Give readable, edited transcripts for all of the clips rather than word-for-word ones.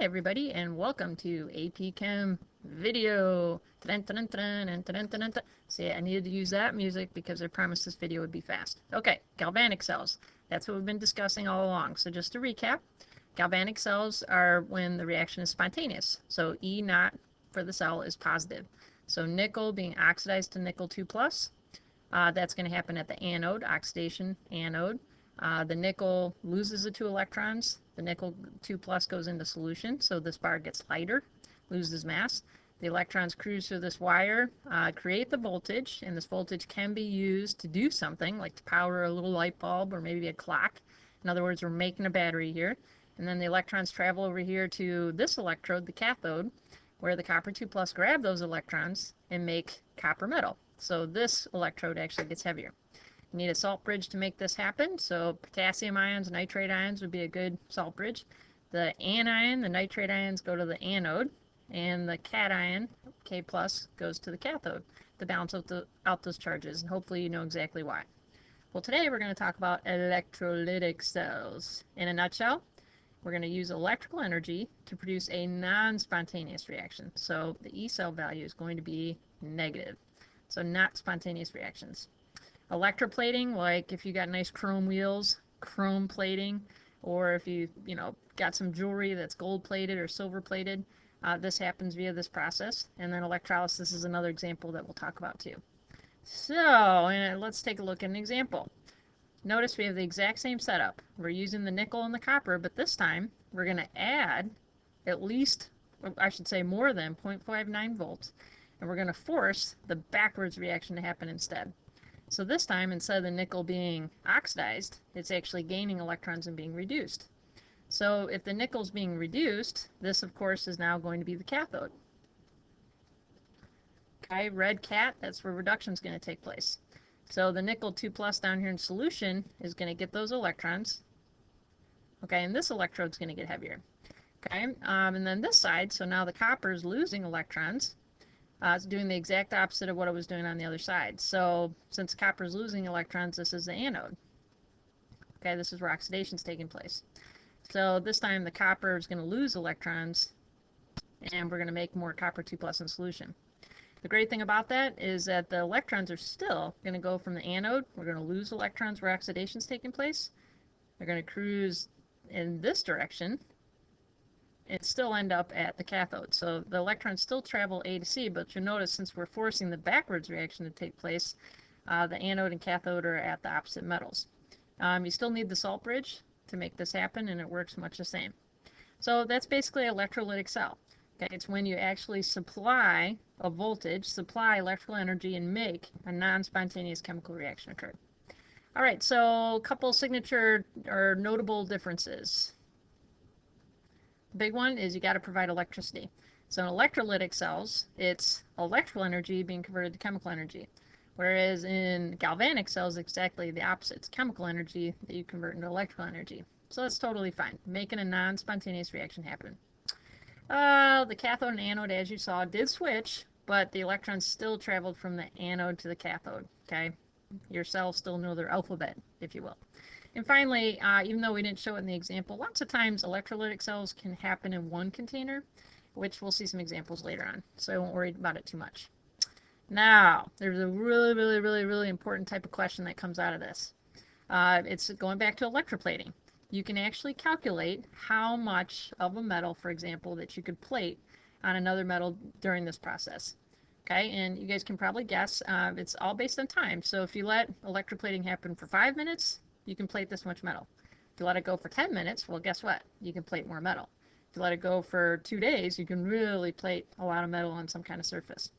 everybody, and welcome to AP Chem video. Dun, dun, dun, dun, dun, dun, dun, dun, dun. See, I needed to use that music because I promised this video would be fast. Okay, galvanic cells. That's what we've been discussing all along. So just to recap, galvanic cells are when the reaction is spontaneous. So E naught for the cell is positive. So nickel being oxidized to nickel 2 plus, that's going to happen at the anode, oxidation anode. The nickel loses the 2 electrons. The nickel 2 plus goes into solution, so this bar gets lighter, loses mass. The electrons cruise through this wire, create the voltage, and this voltage can be used to do something, like to power a little light bulb or maybe a clock. In other words, we're making a battery here. And then the electrons travel over here to this electrode, the cathode, where the copper 2 plus grab those electrons and make copper metal. So this electrode actually gets heavier. You need a salt bridge to make this happen, so potassium ions, nitrate ions would be a good salt bridge. The anion, the nitrate ions, go to the anode, and the cation, K+, goes to the cathode to balance out those charges, and hopefully you know exactly why. Well, today we're going to talk about electrolytic cells. In a nutshell, we're going to use electrical energy to produce a non-spontaneous reaction. So the E cell value is going to be negative, so not spontaneous reactions. Electroplating, like if you got nice chrome wheels, chrome plating, or if you got some jewelry that's gold plated or silver plated, this happens via this process. And then electrolysis is another example that we'll talk about too. So let's take a look at an example. Notice we have the exact same setup. We're using the nickel and the copper, but this time we're going to add at least, I should say more than 0.59 volts, and we're going to force the backwards reaction to happen instead. So this time, instead of the nickel being oxidized, it's actually gaining electrons and being reduced. So if the nickel's being reduced, this of course is now going to be the cathode. Okay, red cat, that's where reduction is going to take place. So the nickel 2 plus down here in solution is going to get those electrons. Okay, and this electrode's going to get heavier. Okay, and then this side, so now the copper is losing electrons. It's doing the exact opposite of what it was doing on the other side. So since copper is losing electrons, this is the anode. Okay, this is where oxidation is taking place. So this time the copper is going to lose electrons, and we're going to make more copper 2 plus in solution. The great thing about that is that the electrons are still going to go from the anode. We're going to lose electrons where oxidation is taking place. They're going to cruise in this direction and still end up at the cathode. So the electrons still travel A to C, but you'll notice since we're forcing the backwards reaction to take place, the anode and cathode are at the opposite metals. You still need the salt bridge to make this happen, and it works much the same. So that's basically an electrolytic cell. Okay, it's when you actually supply a voltage, supply electrical energy, and make a non-spontaneous chemical reaction occur. All right, so a couple signature or notable differences. The big one is you got to provide electricity. So in electrolytic cells, it's electrical energy being converted to chemical energy. Whereas in galvanic cells, exactly the opposite. It's chemical energy that you convert into electrical energy. So that's totally fine, making a non-spontaneous reaction happen. The cathode and anode, as you saw, did switch, but the electrons still traveled from the anode to the cathode. Okay, your cells still know their alphabet, if you will. And finally, even though we didn't show it in the example, lots of times electrolytic cells can happen in one container, which we'll see some examples later on, so I won't worry about it too much. Now, there's a really important type of question that comes out of this. It's going back to electroplating. You can actually calculate how much of a metal, for example, that you could plate on another metal during this process. Okay, and you guys can probably guess, it's all based on time. So if you let electroplating happen for 5 minutes, you can plate this much metal. If you let it go for 10 minutes, well, guess what? You can plate more metal. If you let it go for 2 days, you can really plate a lot of metal on some kind of surface.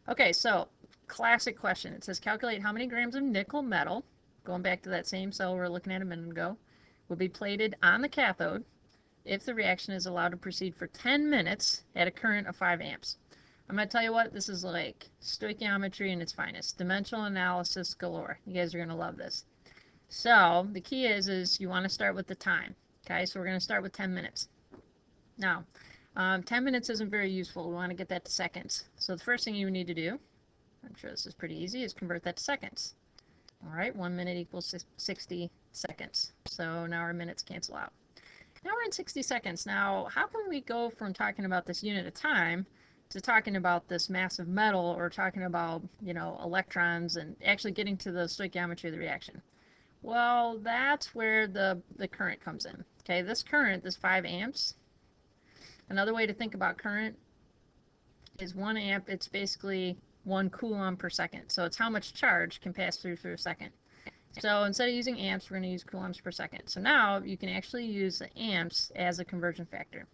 Okay, so classic question. It says calculate how many grams of nickel metal, going back to that same cell we were looking at a minute ago, will be plated on the cathode if the reaction is allowed to proceed for 10 minutes at a current of 5 amps. I'm going to tell you what, this is like stoichiometry in its finest. Dimensional analysis galore. You guys are going to love this. So the key is you want to start with the time. Okay, so we're going to start with 10 minutes. Now, 10 minutes isn't very useful. We want to get that to seconds. So the first thing you need to do, I'm sure this is pretty easy, is convert that to seconds. All right, 1 minute equals 60 seconds. So now our minutes cancel out. Now we're in 60 seconds. Now, how can we go from talking about this unit of time to talking about this massive metal, or talking about, electrons, and actually getting to the stoichiometry of the reaction? Well, that's where the current comes in. Okay, this current, this 5 amps, another way to think about current is 1 amp, it's basically 1 coulomb per second. So it's how much charge can pass through a second. So instead of using amps, we're going to use coulombs per second. So now you can actually use the amps as a conversion factor.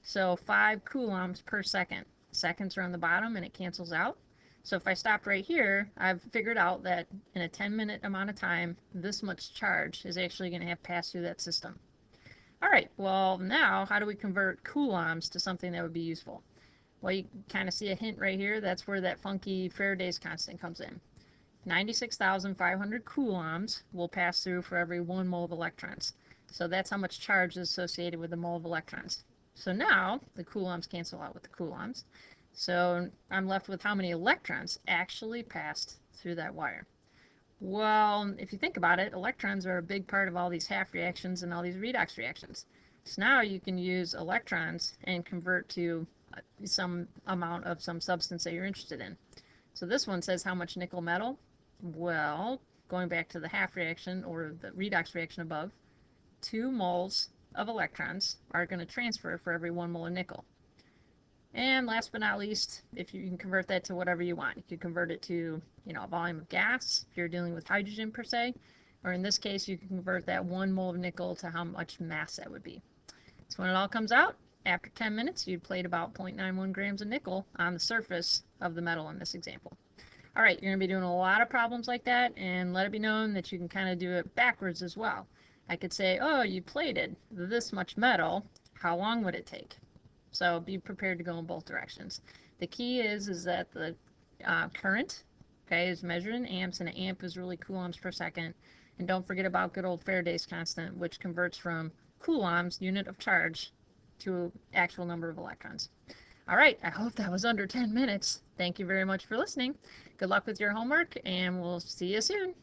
So 5 coulombs per second. Seconds are on the bottom and it cancels out. So if I stopped right here, I've figured out that in a 10-minute amount of time, this much charge is actually going to have passed through that system. All right, well now how do we convert coulombs to something that would be useful? Well, you kind of see a hint right here. That's where that funky Faraday's constant comes in. 96,500 coulombs will pass through for every 1 mole of electrons. So that's how much charge is associated with a mole of electrons. So now the coulombs cancel out with the coulombs. So I'm left with how many electrons actually passed through that wire. Well, if you think about it, electrons are a big part of all these half reactions and all these redox reactions. So now you can use electrons and convert to some amount of some substance that you're interested in. So this one says how much nickel metal. Well, going back to the half reaction or the redox reaction above, 2 moles of electrons are going to transfer for every 1 mole of nickel. And last but not least, if you can convert that to whatever you want. You can convert it to, a volume of gas if you're dealing with hydrogen per se, or in this case, you can convert that 1 mole of nickel to how much mass that would be. So when it all comes out, after 10 minutes, you'd plate about 0.91 grams of nickel on the surface of the metal in this example. All right, you're going to be doing a lot of problems like that, and let it be known that you can kind of do it backwards as well. I could say, oh, you plated this much metal, how long would it take? So be prepared to go in both directions. The key is that the current, okay, is measured in amps, and an amp is really coulombs per second. And don't forget about good old Faraday's constant, which converts from coulombs, unit of charge, to actual number of electrons. All right, I hope that was under 10 minutes. Thank you very much for listening. Good luck with your homework, and we'll see you soon.